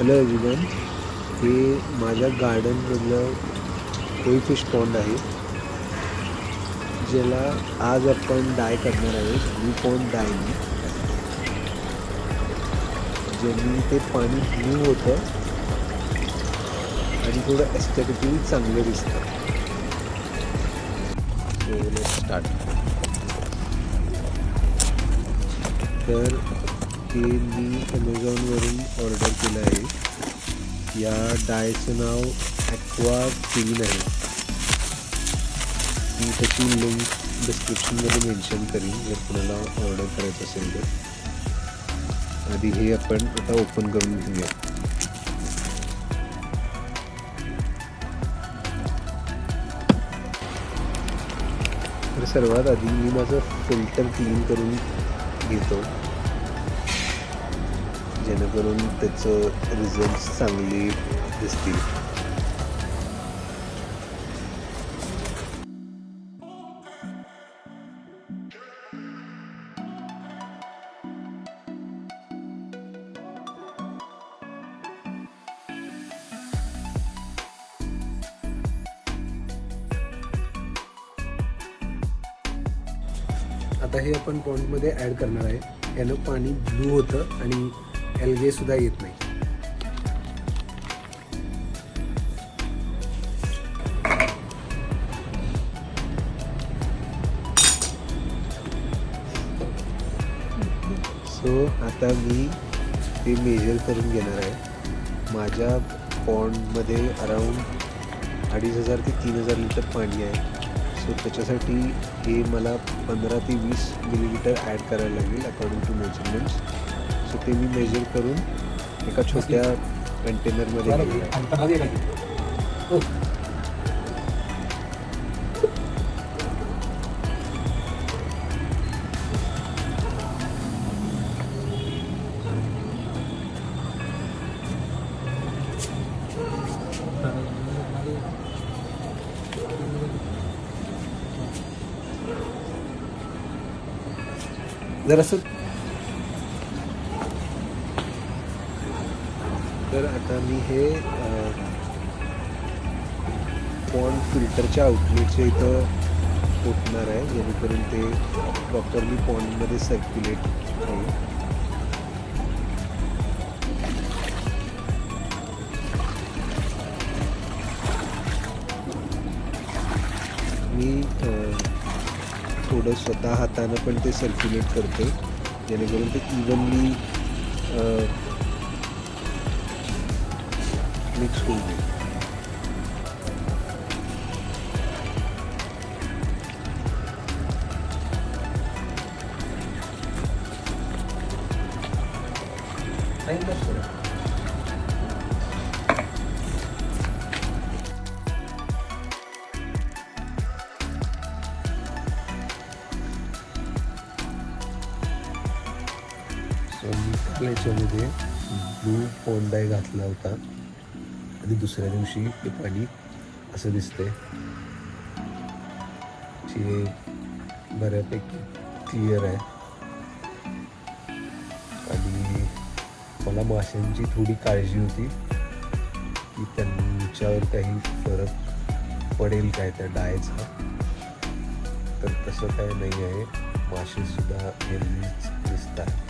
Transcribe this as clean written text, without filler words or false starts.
Hello everyone, हे माझ्या गार्डनमधलं कोई फिश पॉन्ड आहे, ज्याला आज आपण डाय करणार आहोत ब्लू पॉन्ड डायनी, ज्यांनी ते पाणी ब्लू होतं आणि थोडं एस्थेटिकली चांगलं दिसतं. So let's start. तर ते मी ॲमेझॉनवरून ऑर्डर केलं आहे. या डायचं नाव ॲक्वा क्लीन आहे. मी त्याची लिंक डिस्क्रिप्शनमध्ये मेन्शन करीन जर कोणाला ऑर्डर करायचं असेल तर. आधी हे आपण आता ओपन करून घेऊया. तर सर्वात आधी मी माझं फिल्टर क्लीन करून घेतो, जेणेकरून त्याचं रिझल्ट चांगले दिसतील. आता हे आपण पॉन्डमध्ये ॲड करणार आहे. यानं पाणी ब्लू होतं आणि एल्गे सुद्धा येत नाही. सो आता मी ते मेजर करून घेणार आहे. माझ्या पॉन्डमध्ये अराऊंड 2500 ते 3000 लिटर पाणी आहे. सो त्याच्यासाठी हे मला 15 ते 20 मिलीलिटर ॲड करायला लागेल अकॉर्डिंग टू मेजरमेंट्स. सो ते मी मेजर करून एका छोट्या कंटेनरमध्ये घेऊया. जरासं तर आता मी हे पॉन्ड फिल्टरच्या आउटलेटच्या इथं ओतणार आहे, जेणेकरून ते प्रॉपरली पॉन्डमध्ये सर्क्युलेट होईल. मी थोडं स्वतः हातानं पण ते सर्क्युलेट करतो, जेणेकरून ते इव्हनली मिक्स होऊ दे. मी काल याच्यामध्ये ब्लू पॉन्ड डाय घातला होता आणि दुसऱ्या दिवशी ते पाणी असं दिसतंय. जे बऱ्यापैकी क्लिअर आहे आणि मला माशांची थोडी काळजी होती की त्यांच्यावर काही फरक पडेल काय त्या डायचा, तर तसं काय नाही आहे. मासेसुद्धा हेल्दीच दिसतात.